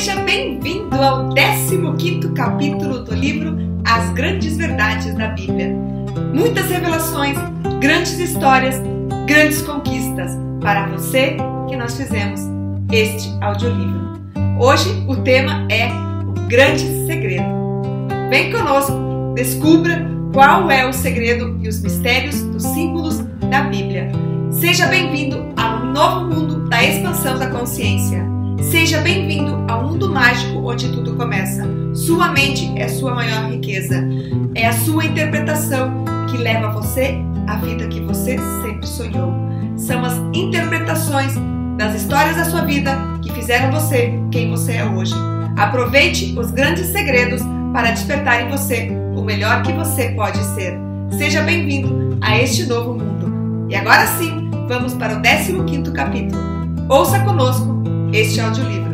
Seja bem-vindo ao 15º capítulo do livro As Grandes Verdades da Bíblia. Muitas revelações, grandes histórias, grandes conquistas para você que nós fizemos este audiolivro. Hoje o tema é o grande segredo. Vem conosco, descubra qual é o segredo e os mistérios dos símbolos da Bíblia. Seja bem-vindo ao novo mundo da expansão da consciência. Seja bem-vindo ao mundo mágico onde tudo começa. Sua mente é sua maior riqueza. É a sua interpretação que leva você à vida que você sempre sonhou. São as interpretações das histórias da sua vida que fizeram você quem você é hoje. Aproveite os grandes segredos para despertar em você o melhor que você pode ser. Seja bem-vindo a este novo mundo. E agora sim, vamos para o 15º capítulo. Ouça conosco este audiolivro.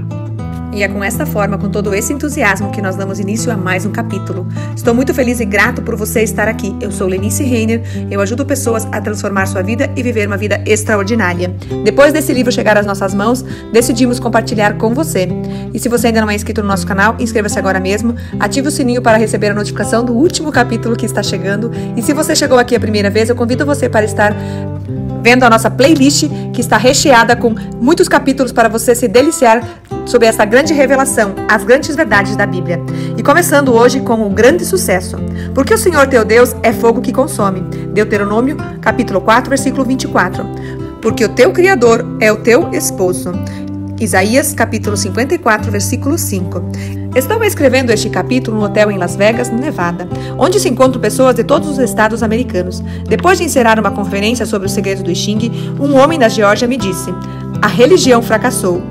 E é com esta forma, com todo esse entusiasmo, que nós damos início a mais um capítulo. Estou muito feliz e grato por você estar aqui. Eu sou Lenice Reiner, eu ajudo pessoas a transformar sua vida e viver uma vida extraordinária. Depois desse livro chegar às nossas mãos, decidimos compartilhar com você. E se você ainda não é inscrito no nosso canal, inscreva-se agora mesmo, ative o sininho para receber a notificação do último capítulo que está chegando. E se você chegou aqui a primeira vez, eu convido você para estar vendo a nossa playlist, que está recheada com muitos capítulos para você se deliciar sobre essa grande revelação, as grandes verdades da Bíblia. E começando hoje com um grande sucesso. Porque o Senhor teu Deus é fogo que consome. Deuteronômio, capítulo 4, versículo 24. Porque o teu Criador é o teu esposo. Isaías, capítulo 54, versículo 5. Estava escrevendo este capítulo no hotel em Las Vegas, no Nevada, onde se encontram pessoas de todos os estados americanos. Depois de encerrar uma conferência sobre os segredos do I Ching, um homem da Geórgia me disse: a religião fracassou.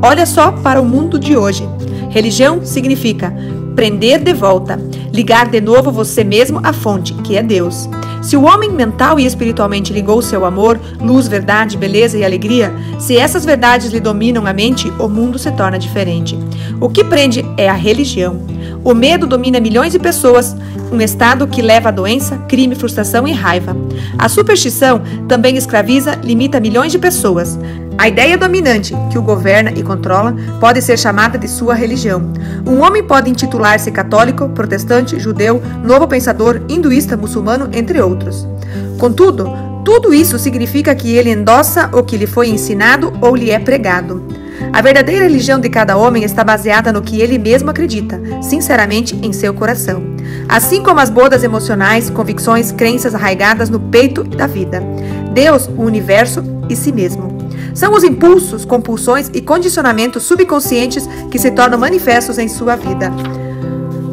Olha só para o mundo de hoje. Religião significa prender de volta, ligar de novo você mesmo à fonte, que é Deus. Se o homem mental e espiritualmente ligou seu amor, luz, verdade, beleza e alegria, se essas verdades lhe dominam a mente, o mundo se torna diferente. O que prende é a religião. O medo domina milhões de pessoas, um estado que leva a doença, crime, frustração e raiva. A superstição também escraviza, limita milhões de pessoas. A ideia dominante, que o governa e controla, pode ser chamada de sua religião. Um homem pode intitular-se católico, protestante, judeu, novo pensador, hinduísta, muçulmano, entre outros. Contudo, tudo isso significa que ele endossa o que lhe foi ensinado ou lhe é pregado. A verdadeira religião de cada homem está baseada no que ele mesmo acredita, sinceramente em seu coração. Assim como as bodas emocionais, convicções, crenças arraigadas no peito da vida. Deus, o universo e si mesmo. São os impulsos, compulsões e condicionamentos subconscientes que se tornam manifestos em sua vida.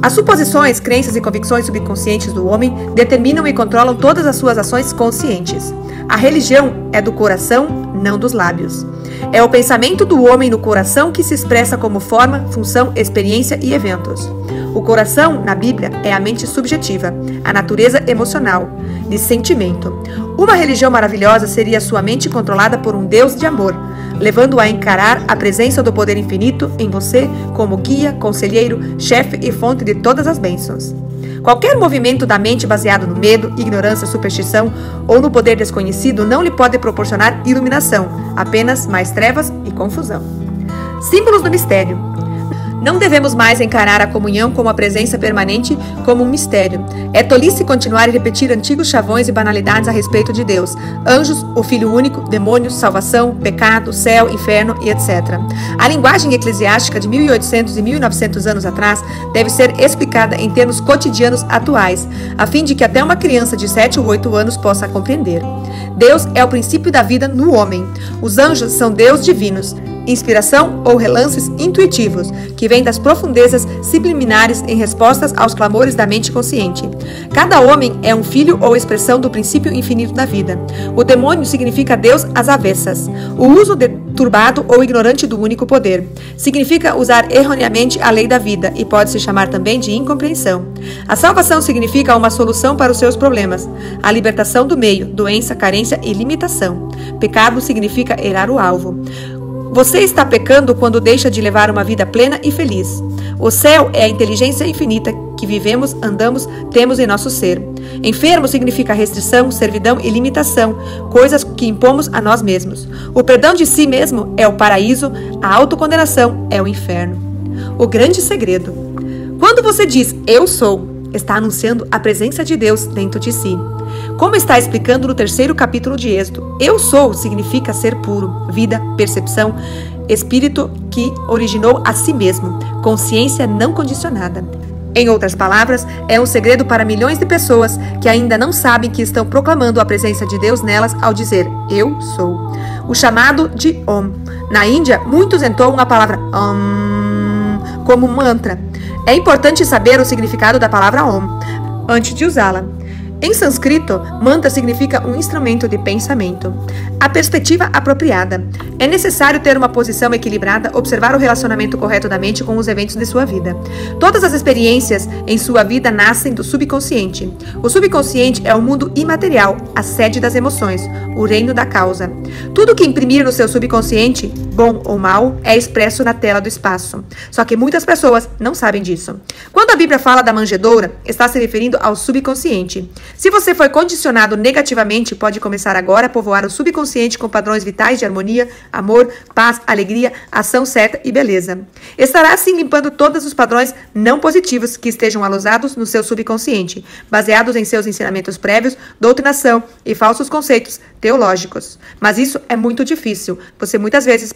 As suposições, crenças e convicções subconscientes do homem determinam e controlam todas as suas ações conscientes. A religião é do coração, não dos lábios. É o pensamento do homem no coração que se expressa como forma, função, experiência e eventos. O coração, na Bíblia, é a mente subjetiva, a natureza emocional, de sentimento. Uma religião maravilhosa seria sua mente controlada por um Deus de amor, levando-a a encarar a presença do poder infinito em você como guia, conselheiro, chefe e fonte de todas as bênçãos. Qualquer movimento da mente baseado no medo, ignorância, superstição ou no poder desconhecido não lhe pode proporcionar iluminação, apenas mais trevas e confusão. Símbolos do mistério. Não devemos mais encarar a comunhão como a presença permanente como um mistério. É tolice continuar e repetir antigos chavões e banalidades a respeito de Deus, anjos, o Filho único, demônios, salvação, pecado, céu, inferno e etc. A linguagem eclesiástica de 1800 e 1900 anos atrás deve ser explicada em termos cotidianos atuais, a fim de que até uma criança de 7 ou 8 anos possa compreender. Deus é o princípio da vida no homem. Os anjos são Deus divinos, inspiração ou relances intuitivos, que vêm das profundezas subliminares em respostas aos clamores da mente consciente. Cada homem é um filho ou expressão do princípio infinito da vida. O demônio significa Deus às avessas. O uso deturbado ou ignorante do único poder. Significa usar erroneamente a lei da vida e pode se chamar também de incompreensão. A salvação significa uma solução para os seus problemas. A libertação do meio, doença, carência e limitação. Pecado significa errar o alvo. Você está pecando quando deixa de levar uma vida plena e feliz. O céu é a inteligência infinita que vivemos, andamos, temos em nosso ser. Enfermo significa restrição, servidão e limitação, coisas que impomos a nós mesmos. O perdão de si mesmo é o paraíso, a autocondenação é o inferno. O grande segredo. Quando você diz eu sou, está anunciando a presença de Deus dentro de si. Como está explicando no 3º capítulo de Êxodo, eu sou significa ser puro, vida, percepção, espírito que originou a si mesmo, consciência não condicionada. Em outras palavras, é um segredo para milhões de pessoas que ainda não sabem que estão proclamando a presença de Deus nelas ao dizer eu sou. O chamado de Om. Na Índia, muitos entoam a palavra Om como mantra. É importante saber o significado da palavra Om antes de usá-la. Em sânscrito, mantra significa um instrumento de pensamento. A perspectiva apropriada. É necessário ter uma posição equilibrada, observar o relacionamento correto da mente com os eventos de sua vida. Todas as experiências em sua vida nascem do subconsciente. O subconsciente é o mundo imaterial, a sede das emoções, o reino da causa. Tudo que imprimir no seu subconsciente, bom ou mal, é expresso na tela do espaço. Só que muitas pessoas não sabem disso. Quando a Bíblia fala da manjedoura, está se referindo ao subconsciente. Se você foi condicionado negativamente, pode começar agora a povoar o subconsciente com padrões vitais de harmonia, amor, paz, alegria, ação certa e beleza. Estará assim limpando todos os padrões não positivos que estejam alosados no seu subconsciente, baseados em seus ensinamentos prévios, doutrinação e falsos conceitos teológicos. Mas isso é muito difícil. Você muitas vezes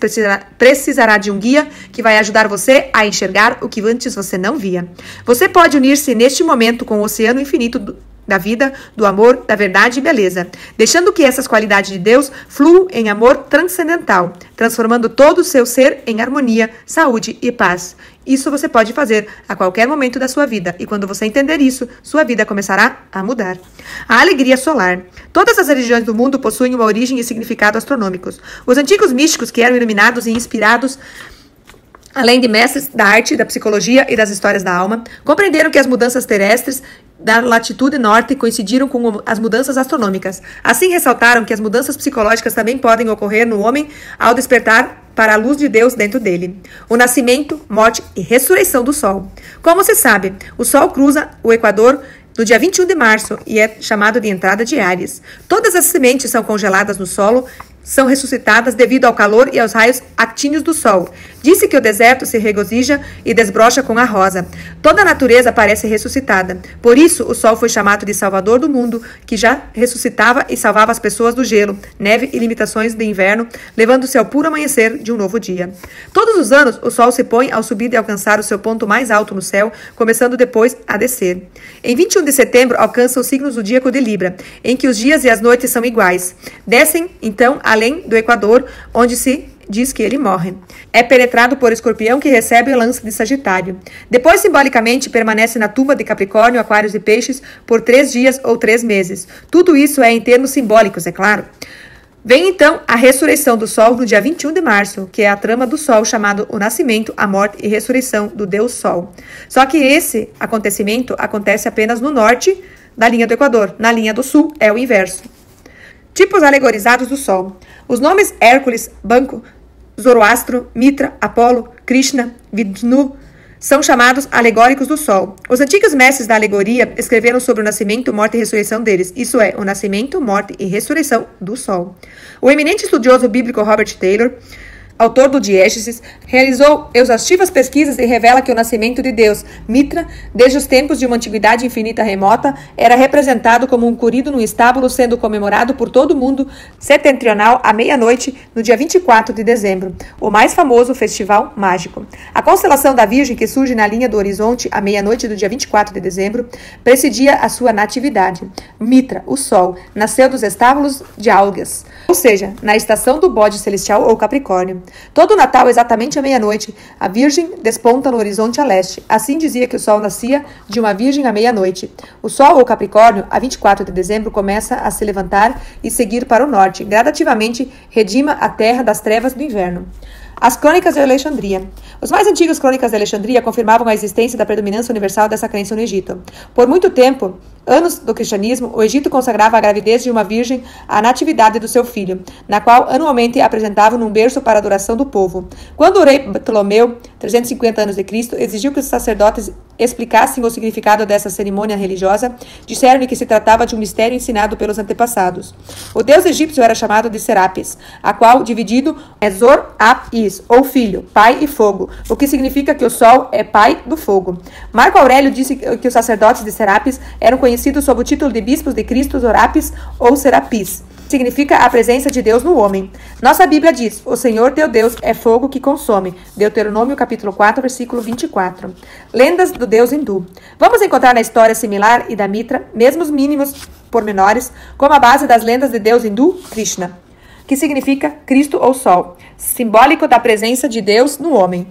precisará de um guia que vai ajudar você a enxergar o que antes você não via. Você pode unir-se neste momento com o oceano infinito da vida, do amor, da verdade e beleza, deixando que essas qualidades de Deus fluam em amor transcendental, transformando todo o seu ser em harmonia, saúde e paz. Isso você pode fazer a qualquer momento da sua vida, e quando você entender isso, sua vida começará a mudar. A alegria solar. Todas as religiões do mundo possuem uma origem e significado astronômicos. Os antigos místicos que eram iluminados e inspirados, além de mestres da arte, da psicologia e das histórias da alma, compreenderam que as mudanças terrestres da latitude norte coincidiram com as mudanças astronômicas. Assim, ressaltaram que as mudanças psicológicas também podem ocorrer no homem ao despertar para a luz de Deus dentro dele. O nascimento, morte e ressurreição do Sol. Como se sabe, o Sol cruza o Equador no dia 21 de março e é chamado de entrada de Áries. Todas as sementes são congeladas no solo, são ressuscitadas devido ao calor e aos raios actíneos do sol. Disse que o deserto se regozija e desbrocha com a rosa. Toda a natureza parece ressuscitada. Por isso, o sol foi chamado de Salvador do mundo, que já ressuscitava e salvava as pessoas do gelo, neve e limitações de inverno, levando-se ao puro amanhecer de um novo dia. Todos os anos, o sol se põe ao subir e alcançar o seu ponto mais alto no céu, começando depois a descer. Em 21 de setembro, alcança o signo zodíaco de Libra, em que os dias e as noites são iguais. Descem, então, além do Equador, onde se diz que ele morre. É penetrado por Escorpião, que recebe o lance de Sagitário. Depois, simbolicamente, permanece na tumba de Capricórnio, Aquários e Peixes por 3 dias ou 3 meses. Tudo isso é em termos simbólicos, é claro. Vem então a ressurreição do Sol no dia 21 de março, que é a trama do Sol chamado o nascimento, a morte e ressurreição do Deus Sol. Só que esse acontecimento acontece apenas no norte da linha do Equador. Na linha do sul é o inverso. Tipos alegorizados do Sol. Os nomes Hércules, Banco, Zoroastro, Mitra, Apolo, Krishna, Vishnu são chamados alegóricos do Sol. Os antigos mestres da alegoria escreveram sobre o nascimento, morte e ressurreição deles, isso é, o nascimento, morte e ressurreição do Sol. O eminente estudioso bíblico Robert Taylor, autor do Diégesis, realizou exaustivas pesquisas e revela que o nascimento de Deus, Mitra, desde os tempos de uma antiguidade infinita remota, era representado como um curido num estábulo, sendo comemorado por todo o mundo setentrional à meia-noite, no dia 24 de dezembro, o mais famoso festival mágico. A constelação da Virgem, que surge na linha do horizonte à meia-noite do dia 24 de dezembro, precedia a sua natividade. Mitra, o Sol, nasceu dos estábulos de Algas, ou seja, na estação do bode celestial ou Capricórnio. Todo o Natal, exatamente à meia-noite, a Virgem desponta no horizonte a leste. Assim dizia que o Sol nascia de uma Virgem à meia-noite. O Sol, ou Capricórnio, a 24 de dezembro, começa a se levantar e seguir para o norte. Gradativamente, redima a terra das trevas do inverno. As Crônicas de Alexandria. Os mais antigos Crônicas de Alexandria confirmavam a existência da predominância universal dessa crença no Egito. Por muito tempo, anos do cristianismo, o Egito consagrava a gravidez de uma virgem à natividade do seu filho, na qual anualmente apresentavam num berço para a adoração do povo. Quando o rei Ptolomeu, 350 anos de Cristo, exigiu que os sacerdotes explicassem o significado dessa cerimônia religiosa, disseram-lhe que se tratava de um mistério ensinado pelos antepassados. O deus egípcio era chamado de Serapis, a qual dividido é Zor-Ap-Is, ou filho, pai e fogo, o que significa que o sol é pai do fogo. Marco Aurélio disse que os sacerdotes de Serapis eram conhecidos sob o título de bispos de Cristo, Zor-Apis ou Serapis. Significa a presença de Deus no homem. Nossa Bíblia diz: o Senhor teu Deus é fogo que consome. Deuteronômio capítulo 4, versículo 24. Lendas do Deus hindu. Vamos encontrar na história similar e da Mitra, mesmo os mínimos pormenores, como a base das lendas de Deus hindu, Krishna, que significa Cristo ou Sol, simbólico da presença de Deus no homem.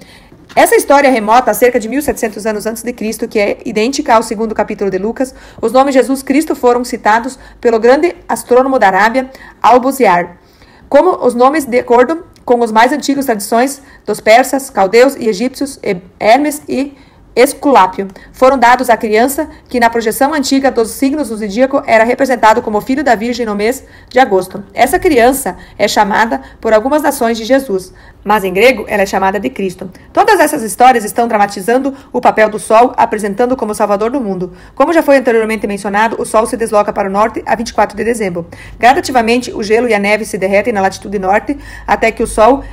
Essa história remota a cerca de 1700 anos antes de Cristo, que é idêntica ao segundo capítulo de Lucas. Os nomes Jesus Cristo foram citados pelo grande astrônomo da Arábia, Al-Buziar, como os nomes de acordo com as mais antigas tradições dos persas, caldeus e egípcios, Hermes e Esculápio, foram dados à criança que na projeção antiga dos signos do zodíaco era representado como filho da Virgem no mês de agosto. Essa criança é chamada por algumas nações de Jesus, mas em grego ela é chamada de Cristo. Todas essas histórias estão dramatizando o papel do Sol, apresentando como Salvador do mundo. Como já foi anteriormente mencionado, o Sol se desloca para o norte a 24 de dezembro. Gradativamente, o gelo e a neve se derretem na latitude norte até que o Sol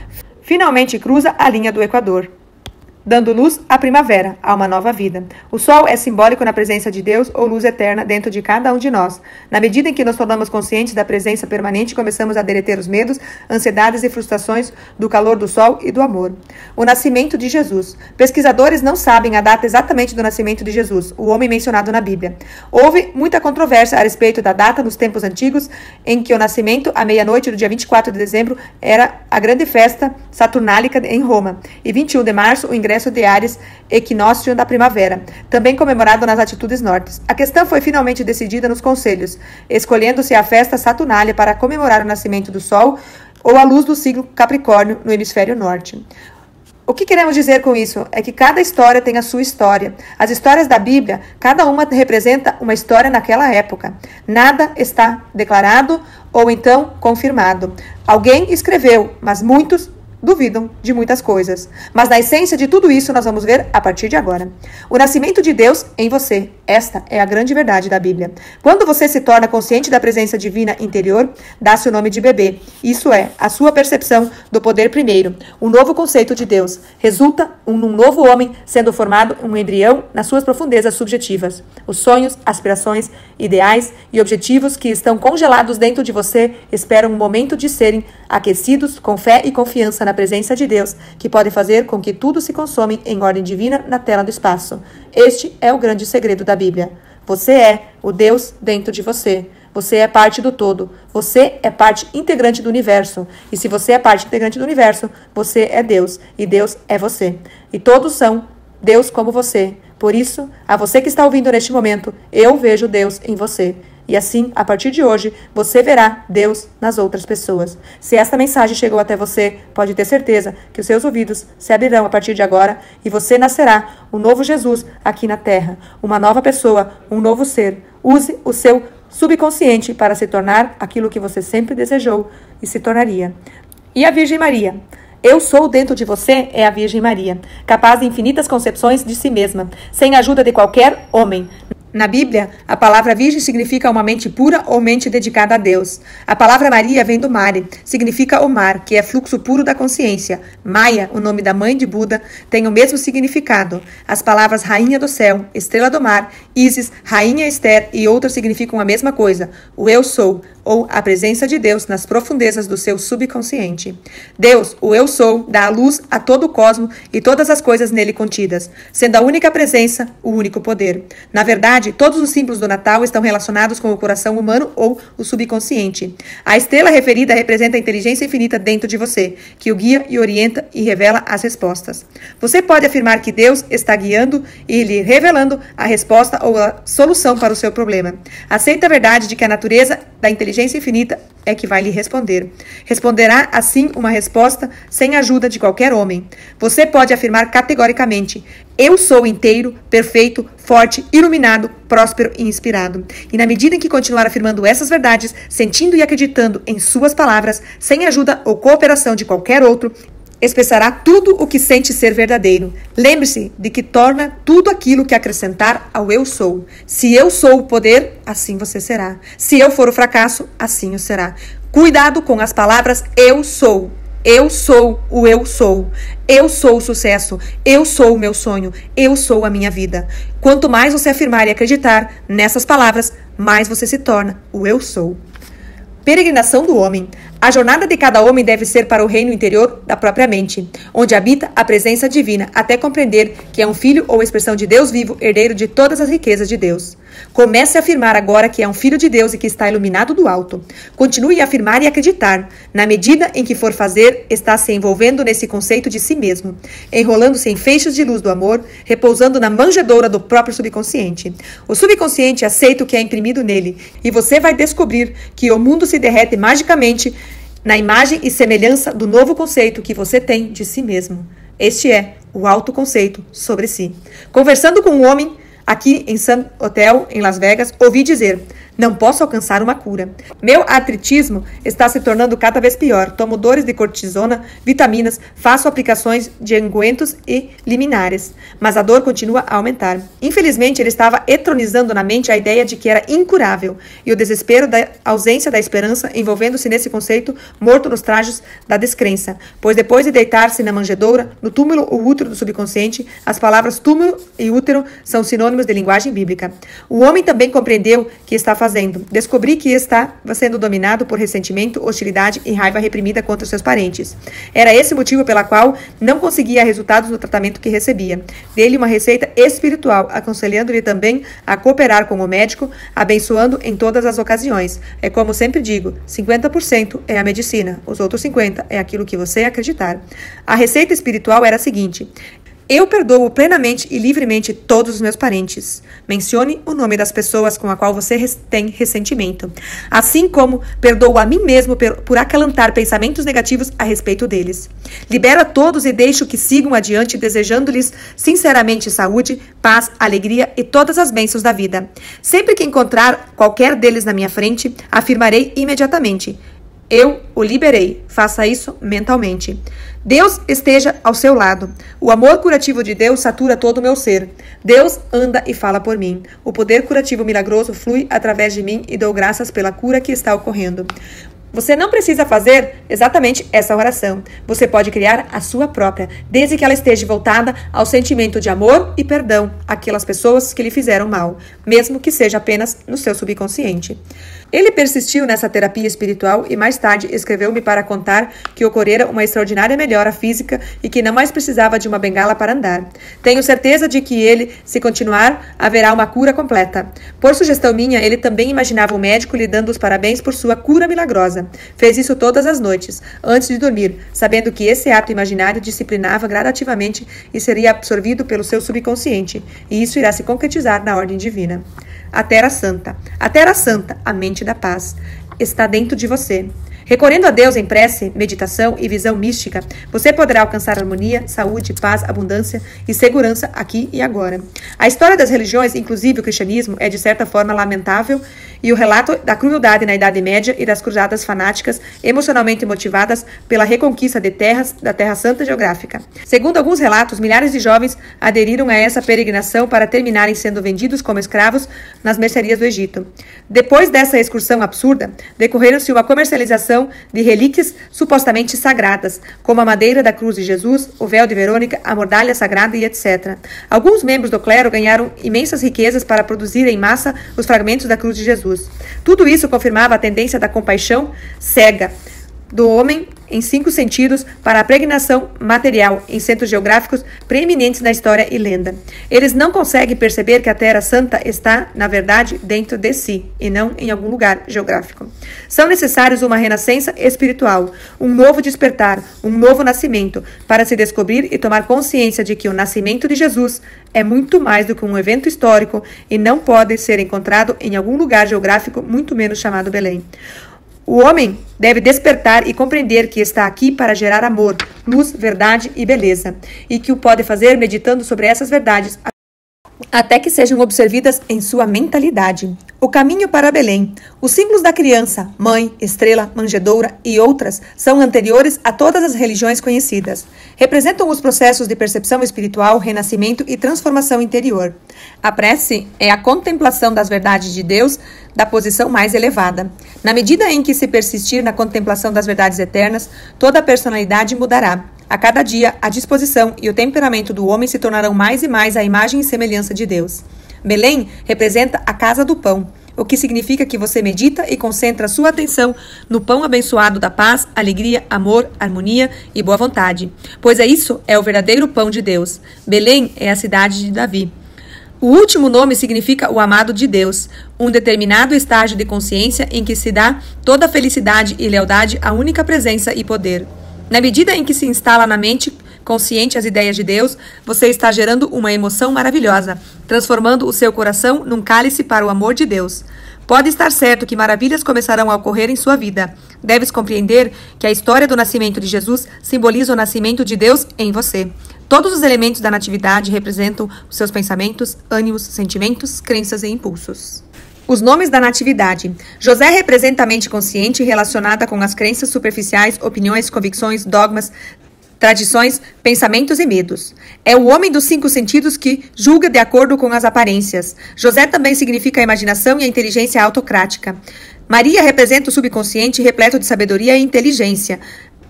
finalmente cruza a linha do Equador, dando luz à primavera, a uma nova vida. O sol é simbólico na presença de Deus ou luz eterna dentro de cada um de nós. Na medida em que nos tornamos conscientes da presença permanente, começamos a derreter os medos, ansiedades e frustrações do calor do sol e do amor. O nascimento de Jesus. Pesquisadores não sabem a data exatamente do nascimento de Jesus, o homem mencionado na Bíblia. Houve muita controvérsia a respeito da data nos tempos antigos, em que o nascimento, à meia-noite do dia 24 de dezembro, era a grande festa saturnálica em Roma, e 21 de março, o ingresso de Áries, equinócio da primavera, também comemorado nas latitudes nortes. A questão foi finalmente decidida nos conselhos, escolhendo-se a festa saturnália para comemorar o nascimento do Sol ou a luz do signo Capricórnio no hemisfério norte. O que queremos dizer com isso é que cada história tem a sua história. As histórias da Bíblia, cada uma representa uma história naquela época. Nada está declarado ou então confirmado. Alguém escreveu, mas muitos duvidam de muitas coisas. Mas na essência de tudo isso nós vamos ver a partir de agora. O nascimento de Deus em você. Esta é a grande verdade da Bíblia. Quando você se torna consciente da presença divina interior, dá-se o nome de bebê. Isso é, a sua percepção do poder primeiro. Um novo conceito de Deus. Resulta num novo homem sendo formado um embrião nas suas profundezas subjetivas. Os sonhos, aspirações, ideais e objetivos que estão congelados dentro de você esperam um momento de serem aquecidos com fé e confiança na presença de Deus, que pode fazer com que tudo se consome em ordem divina na tela do espaço. Este é o grande segredo da Bíblia. Você é o Deus dentro de você. Você é parte do todo. Você é parte integrante do universo. E se você é parte integrante do universo, você é Deus. E Deus é você. E todos são Deus como você. Por isso, a você que está ouvindo neste momento, eu vejo Deus em você. E assim, a partir de hoje, você verá Deus nas outras pessoas. Se esta mensagem chegou até você, pode ter certeza que os seus ouvidos se abrirão a partir de agora e você nascerá um novo Jesus aqui na Terra, uma nova pessoa, um novo ser. Use o seu subconsciente para se tornar aquilo que você sempre desejou e se tornaria. E a Virgem Maria? Eu sou dentro de você é a Virgem Maria, capaz de infinitas concepções de si mesma, sem a ajuda de qualquer homem. Na Bíblia, a palavra virgem significa uma mente pura ou mente dedicada a Deus. A palavra Maria vem do mare, significa o mar, que é fluxo puro da consciência. Maia, o nome da mãe de Buda, tem o mesmo significado. As palavras rainha do céu, estrela do mar, Ísis, rainha Esther e outras significam a mesma coisa, o eu sou, ou a presença de Deus nas profundezas do seu subconsciente. Deus, o eu sou, dá a luz a todo o cosmo e todas as coisas nele contidas, sendo a única presença, o único poder. Na verdade, todos os símbolos do Natal estão relacionados com o coração humano ou o subconsciente. A estrela referida representa a inteligência infinita dentro de você, que o guia e orienta e revela as respostas. Você pode afirmar que Deus está guiando e lhe revelando a resposta ou a solução para o seu problema. Aceita a verdade de que a natureza da inteligência infinita é que vai lhe responder. Responderá, assim, uma resposta sem a ajuda de qualquer homem. Você pode afirmar categoricamente: Eu sou inteiro, perfeito, forte, iluminado, próspero e inspirado. E na medida em que continuar afirmando essas verdades, sentindo e acreditando em suas palavras, sem ajuda ou cooperação de qualquer outro, expressará tudo o que sente ser verdadeiro. Lembre-se de que torna tudo aquilo que acrescentar ao eu sou. Se eu sou o poder, assim você será. Se eu for o fracasso, assim o será. Cuidado com as palavras eu sou. Eu sou o eu sou. Eu sou o sucesso. Eu sou o meu sonho. Eu sou a minha vida. Quanto mais você afirmar e acreditar nessas palavras, mais você se torna o eu sou. Peregrinação do homem. A jornada de cada homem deve ser para o reino interior da própria mente, onde habita a presença divina, até compreender que é um filho ou expressão de Deus vivo, herdeiro de todas as riquezas de Deus. Comece a afirmar agora que é um filho de Deus e que está iluminado do alto. Continue a afirmar e acreditar. Na medida em que for fazer, está se envolvendo nesse conceito de si mesmo, enrolando-se em feixes de luz do amor, repousando na manjedoura do próprio subconsciente. O subconsciente aceita o que é imprimido nele, e você vai descobrir que o mundo se derrete magicamente na imagem e semelhança do novo conceito que você tem de si mesmo. Este é o autoconceito sobre si. Conversando com um homem aqui em Sun Hotel, em Las Vegas, ouvi dizer: não posso alcançar uma cura. Meu artritismo está se tornando cada vez pior. Tomo dores de cortisona, vitaminas, faço aplicações de ungüentos e liminares, mas a dor continua a aumentar. Infelizmente, ele estava etronizando na mente a ideia de que era incurável, e o desespero da ausência da esperança, envolvendo-se nesse conceito, morto nos trajes da descrença. Pois depois de deitar-se na manjedoura, no túmulo ou útero do subconsciente, as palavras túmulo e útero são sinônimos de linguagem bíblica. O homem também compreendeu que está fazendo. Descobri que estava sendo dominado por ressentimento, hostilidade e raiva reprimida contra seus parentes. Era esse o motivo pela qual não conseguia resultados no tratamento que recebia. Dei-lhe uma receita espiritual, aconselhando-lhe também a cooperar com o médico, abençoando em todas as ocasiões. É como sempre digo, 50% é a medicina, os outros 50% é aquilo que você acreditar. A receita espiritual era a seguinte: eu perdoo plenamente e livremente todos os meus parentes. Mencione o nome das pessoas com a qual você tem ressentimento. Assim como perdoo a mim mesmo por acalentar pensamentos negativos a respeito deles. Libero a todos e deixo que sigam adiante, desejando-lhes sinceramente saúde, paz, alegria e todas as bênçãos da vida. Sempre que encontrar qualquer deles na minha frente, afirmarei imediatamente: eu o liberei. Faça isso mentalmente. Deus esteja ao seu lado. O amor curativo de Deus satura todo o meu ser. Deus anda e fala por mim. O poder curativo milagroso flui através de mim e dou graças pela cura que está ocorrendo. Você não precisa fazer exatamente essa oração. Você pode criar a sua própria, desde que ela esteja voltada ao sentimento de amor e perdão àquelas pessoas que lhe fizeram mal, mesmo que seja apenas no seu subconsciente. Ele persistiu nessa terapia espiritual e mais tarde escreveu-me para contar que ocorrera uma extraordinária melhora física e que não mais precisava de uma bengala para andar. Tenho certeza de que ele, se continuar, haverá uma cura completa. Por sugestão minha, ele também imaginava o médico lhe dando os parabéns por sua cura milagrosa. Fez isso todas as noites, antes de dormir, sabendo que esse ato imaginário disciplinava gradativamente e seria absorvido pelo seu subconsciente, e isso irá se concretizar na ordem divina. A Terra Santa. A Terra Santa, a mente da paz, está dentro de você. Recorrendo a Deus em prece, meditação e visão mística, você poderá alcançar harmonia, saúde, paz, abundância e segurança aqui e agora. A história das religiões, inclusive o cristianismo, é de certa forma lamentável, e o relato da crueldade na Idade Média e das cruzadas fanáticas emocionalmente motivadas pela reconquista de terras da Terra Santa geográfica. Segundo alguns relatos, milhares de jovens aderiram a essa peregrinação para terminarem sendo vendidos como escravos nas mercearias do Egito. Depois dessa excursão absurda, decorreram-se uma comercialização de relíquias supostamente sagradas, como a madeira da cruz de Jesus, o véu de Verônica, a mordalha sagrada e etc. Alguns membros do clero ganharam imensas riquezas para produzir em massa os fragmentos da cruz de Jesus. Tudo isso confirmava a tendência da compaixão cega do homem em 5 sentidos para a pregnação material em centros geográficos preeminentes na história e lenda. Eles não conseguem perceber que a Terra Santa está, na verdade, dentro de si e não em algum lugar geográfico. São necessários uma renascença espiritual, um novo despertar, um novo nascimento, para se descobrir e tomar consciência de que o nascimento de Jesus é muito mais do que um evento histórico e não pode ser encontrado em algum lugar geográfico, muito menos chamado Belém. O homem deve despertar e compreender que está aqui para gerar amor, luz, verdade e beleza, e que o pode fazer meditando sobre essas verdades até que sejam observadas em sua mentalidade. O caminho para Belém. Os símbolos da criança, mãe, estrela, manjedoura e outras são anteriores a todas as religiões conhecidas. Representam os processos de percepção espiritual, renascimento e transformação interior. A prece é a contemplação das verdades de Deus da posição mais elevada. Na medida em que se persistir na contemplação das verdades eternas, toda a personalidade mudará. A cada dia, a disposição e o temperamento do homem se tornarão mais e mais a imagem e semelhança de Deus. Belém representa a casa do pão, o que significa que você medita e concentra sua atenção no pão abençoado da paz, alegria, amor, harmonia e boa vontade, pois isso é o verdadeiro pão de Deus. Belém é a cidade de Davi. O último nome significa o amado de Deus, um determinado estágio de consciência em que se dá toda a felicidade e lealdade à única presença e poder. Na medida em que se instala na mente consciente as ideias de Deus, você está gerando uma emoção maravilhosa, transformando o seu coração num cálice para o amor de Deus. Pode estar certo que maravilhas começarão a ocorrer em sua vida. Deves compreender que a história do nascimento de Jesus simboliza o nascimento de Deus em você. Todos os elementos da natividade representam os seus pensamentos, ânimos, sentimentos, crenças e impulsos. Os nomes da natividade. José representa a mente consciente relacionada com as crenças superficiais, opiniões, convicções, dogmas, tradições, pensamentos e medos. É o homem dos 5 sentidos que julga de acordo com as aparências. José também significa a imaginação e a inteligência autocrática. Maria representa o subconsciente repleto de sabedoria e inteligência,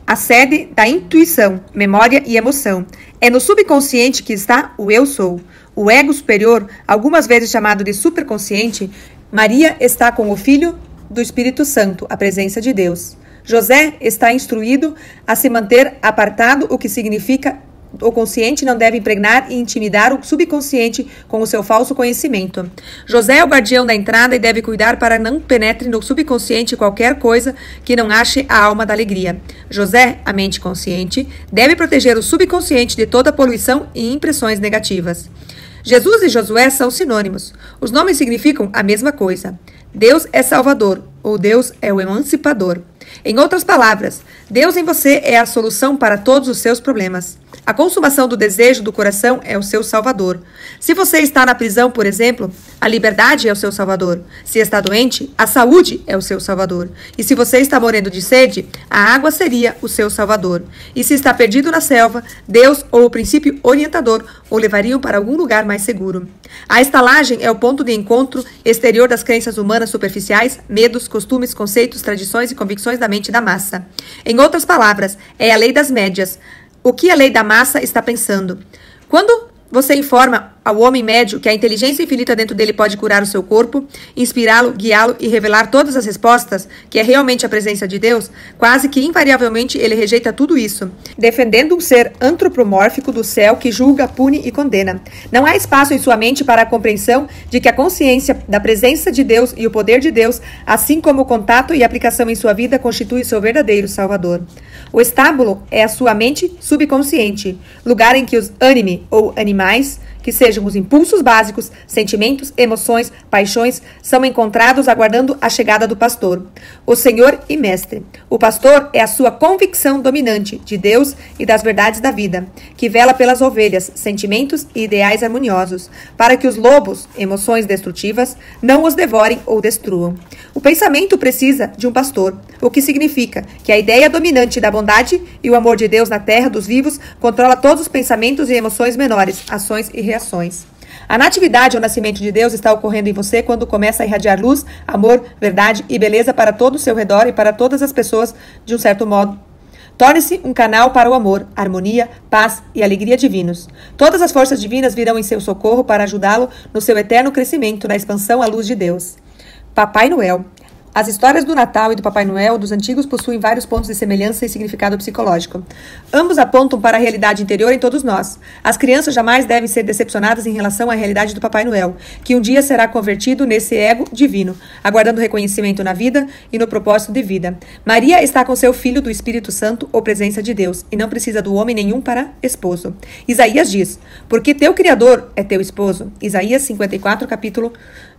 a sede da intuição, memória e emoção. É no subconsciente que está o eu sou. O ego superior, algumas vezes chamado de superconsciente, Maria está com o Filho do Espírito Santo, a presença de Deus. José está instruído a se manter apartado, o que significa o consciente não deve impregnar e intimidar o subconsciente com o seu falso conhecimento. José é o guardião da entrada e deve cuidar para não penetre no subconsciente qualquer coisa que não ache a alma da alegria. José, a mente consciente, deve proteger o subconsciente de toda poluição e impressões negativas. Jesus e Josué são sinônimos. Os nomes significam a mesma coisa. Deus é Salvador, ou Deus é o Emancipador. Em outras palavras, Deus em você é a solução para todos os seus problemas. A consumação do desejo do coração é o seu salvador. Se você está na prisão, por exemplo, a liberdade é o seu salvador. Se está doente, a saúde é o seu salvador. E se você está morrendo de sede, a água seria o seu salvador. E se está perdido na selva, Deus ou o princípio orientador o levariam para algum lugar mais seguro. A estalagem é o ponto de encontro exterior das crenças humanas superficiais, medos, costumes, conceitos, tradições e convicções da mente da massa. Em outras palavras, é a lei das médias. O que a lei da massa está pensando? Quando você informa ao homem médio que a inteligência infinita dentro dele pode curar o seu corpo, inspirá-lo, guiá-lo e revelar todas as respostas, que é realmente a presença de Deus, quase que invariavelmente ele rejeita tudo isso, defendendo um ser antropomórfico do céu que julga, pune e condena. Não há espaço em sua mente para a compreensão de que a consciência da presença de Deus e o poder de Deus, assim como o contato e aplicação em sua vida, constitui seu verdadeiro Salvador. O estábulo é a sua mente subconsciente, lugar em que os ânime ou animais, que sejam os impulsos básicos, sentimentos, emoções, paixões, são encontrados aguardando a chegada do pastor, o Senhor e Mestre. O pastor é a sua convicção dominante de Deus e das verdades da vida, que vela pelas ovelhas, sentimentos e ideais harmoniosos, para que os lobos, emoções destrutivas, não os devorem ou destruam. O pensamento precisa de um pastor, o que significa que a ideia dominante da bondade e o amor de Deus na terra dos vivos controla todos os pensamentos e emoções menores, ações e reações. A natividade ou nascimento de Deus está ocorrendo em você quando começa a irradiar luz, amor, verdade e beleza para todo o seu redor e para todas as pessoas de um certo modo. Torne-se um canal para o amor, harmonia, paz e alegria divinos. Todas as forças divinas virão em seu socorro para ajudá-lo no seu eterno crescimento na expansão à luz de Deus. Papai Noel. As histórias do Natal e do Papai Noel dos antigos possuem vários pontos de semelhança e significado psicológico. Ambos apontam para a realidade interior em todos nós. As crianças jamais devem ser decepcionadas em relação à realidade do Papai Noel, que um dia será convertido nesse ego divino, aguardando reconhecimento na vida e no propósito de vida. Maria está com seu filho do Espírito Santo ou presença de Deus, e não precisa do homem nenhum para esposo. Isaías diz, porque teu Criador é teu esposo. Isaías 54, capítulo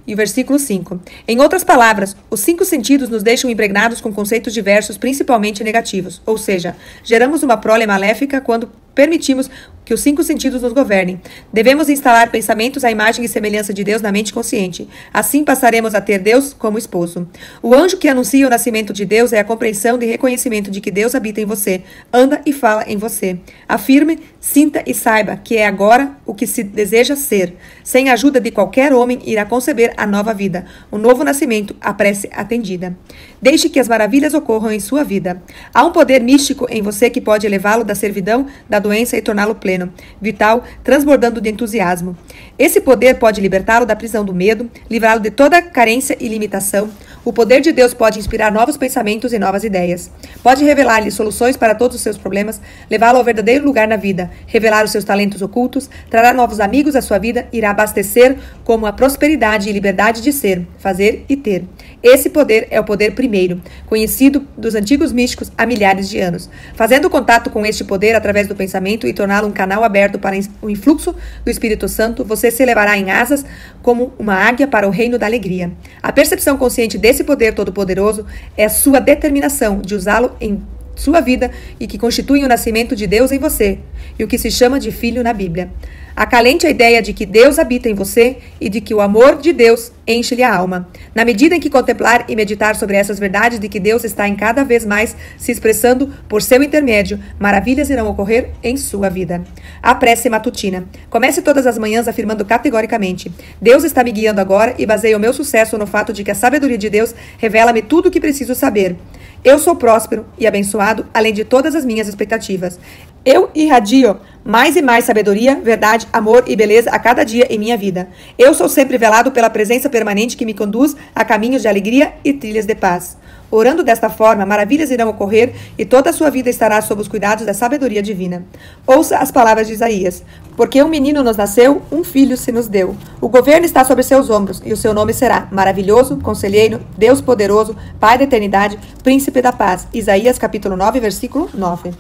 e o versículo 5. Em outras palavras, os 5 sentidos nos deixam impregnados com conceitos diversos, principalmente negativos. Ou seja, geramos uma prole maléfica quando permitimos que os 5 sentidos nos governem. Devemos instalar pensamentos à imagem e semelhança de Deus na mente consciente. Assim passaremos a ter Deus como esposo. O anjo que anuncia o nascimento de Deus é a compreensão e reconhecimento de que Deus habita em você, anda e fala em você. Afirme, sinta e saiba que é agora o que se deseja ser. Sem a ajuda de qualquer homem, irá conceber a nova vida, o novo nascimento, a prece atendida. Deixe que as maravilhas ocorram em sua vida. Há um poder místico em você que pode elevá-lo da servidão, da doença e torná-lo pleno, vital, transbordando de entusiasmo. Esse poder pode libertá-lo da prisão do medo, livrá-lo de toda carência e limitação. O poder de Deus pode inspirar novos pensamentos e novas ideias. Pode revelar-lhe soluções para todos os seus problemas, levá-lo ao verdadeiro lugar na vida, revelar os seus talentos ocultos, trará novos amigos à sua vida, irá abastecer como a prosperidade e liberdade de ser, fazer e ter. Esse poder é o poder primeiro, conhecido dos antigos místicos há milhares de anos. Fazendo contato com este poder através do pensamento e torná-lo um canal aberto para o influxo do Espírito Santo, você se elevará em asas como uma águia para o reino da alegria. A percepção consciente desse poder todo-poderoso é a sua determinação de usá-lo em sua vida e que constitui o nascimento de Deus em você, e o que se chama de filho na Bíblia. Acalente a ideia de que Deus habita em você e de que o amor de Deus enche-lhe a alma. Na medida em que contemplar e meditar sobre essas verdades de que Deus está em cada vez mais se expressando por seu intermédio, maravilhas irão ocorrer em sua vida. A prece matutina. Comece todas as manhãs afirmando categoricamente: Deus está me guiando agora e baseio o meu sucesso no fato de que a sabedoria de Deus revela-me tudo o que preciso saber. Eu sou próspero e abençoado, além de todas as minhas expectativas. Eu irradio mais e mais sabedoria, verdade, amor e beleza a cada dia em minha vida. Eu sou sempre velado pela presença permanente que me conduz a caminhos de alegria e trilhas de paz. Orando desta forma, maravilhas irão ocorrer e toda a sua vida estará sob os cuidados da sabedoria divina. Ouça as palavras de Isaías. Porque um menino nos nasceu, um filho se nos deu. O governo está sobre seus ombros e o seu nome será Maravilhoso, Conselheiro, Deus Poderoso, Pai da Eternidade, Príncipe da Paz. Isaías capítulo 9, versículo 9.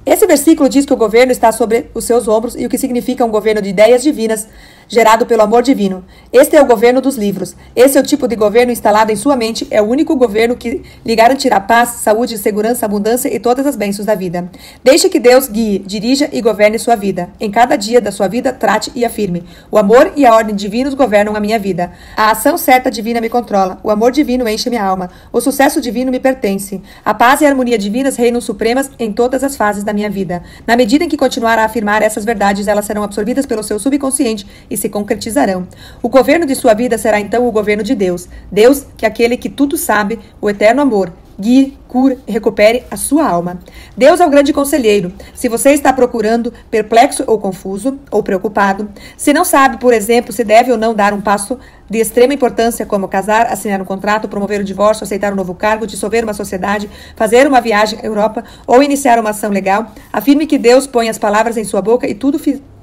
Esse versículo diz que o governo está sobre os seus ombros e o que significa um governo de ideias divinas gerado pelo amor divino. Este é o governo dos livros. Esse é o tipo de governo instalado em sua mente, é o único governo que lhe garantirá paz, saúde, segurança, abundância e todas as bênçãos da vida. Deixe que Deus guie, dirija e governe sua vida. Em cada dia da sua vida, trate e afirme: o amor e a ordem divinos governam a minha vida. A ação certa divina me controla. O amor divino enche minha alma. O sucesso divino me pertence. A paz e a harmonia divinas reinam supremas em todas as fases da minha vida. Na medida em que continuar a afirmar essas verdades, elas serão absorvidas pelo seu subconsciente e se concretizarão. O governo de sua vida será então o governo de Deus. Deus, que é aquele que tudo sabe, o eterno amor, guie, cure e recupere a sua alma. Deus é o grande conselheiro. Se você está procurando, perplexo ou confuso, ou preocupado, se não sabe, por exemplo, se deve ou não dar um passo de extrema importância como casar, assinar um contrato, promover o divórcio, aceitar um novo cargo, dissolver uma sociedade, fazer uma viagem à Europa ou iniciar uma ação legal, afirme que Deus põe as palavras em sua boca e tudo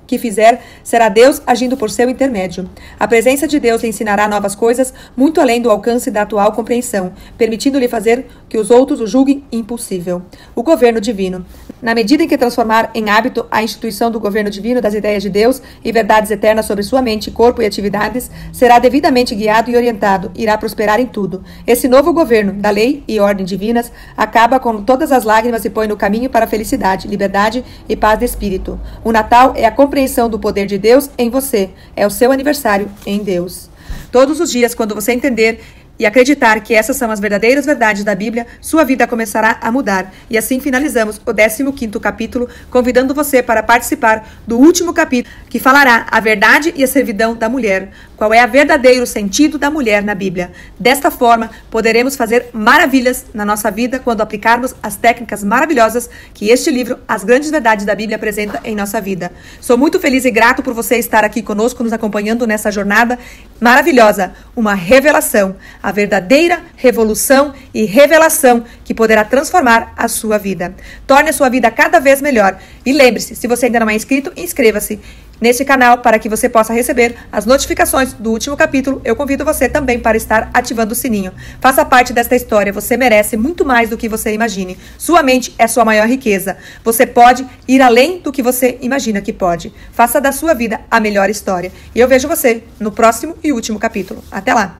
que fizer, será Deus agindo por seu intermédio. A presença de Deus lhe ensinará novas coisas muito além do alcance da atual compreensão, permitindo-lhe fazer que os outros o julguem impossível. O governo divino. Na medida em que transformar em hábito a instituição do governo divino das ideias de Deus e verdades eternas sobre sua mente, corpo e atividades, será devidamente guiado e orientado, irá prosperar em tudo. Esse novo governo da lei e ordem divinas acaba com todas as lágrimas e põe no caminho para a felicidade, liberdade e paz de espírito. O Natal é a compreensão do poder de Deus em você. É o seu aniversário em Deus. Todos os dias, quando você entender e acreditar que essas são as verdadeiras verdades da Bíblia, sua vida começará a mudar. E assim finalizamos o 15º capítulo, convidando você para participar do último capítulo, que falará a verdade e a servidão da mulher. Qual é o verdadeiro sentido da mulher na Bíblia? Desta forma, poderemos fazer maravilhas na nossa vida quando aplicarmos as técnicas maravilhosas que este livro, As Grandes Verdades da Bíblia, apresenta em nossa vida. Sou muito feliz e grato por você estar aqui conosco, nos acompanhando nessa jornada maravilhosa. Uma revelação, a verdadeira revolução e revelação que poderá transformar a sua vida. Torne a sua vida cada vez melhor. E lembre-se, se você ainda não é inscrito, inscreva-se. neste canal para que você possa receber as notificações do último capítulo. Eu convido você também para estar ativando o sininho. Faça parte desta história, você merece muito mais do que você imagine. Sua mente é sua maior riqueza. Você pode ir além do que você imagina que pode. Faça da sua vida a melhor história. E eu vejo você no próximo e último capítulo. Até lá!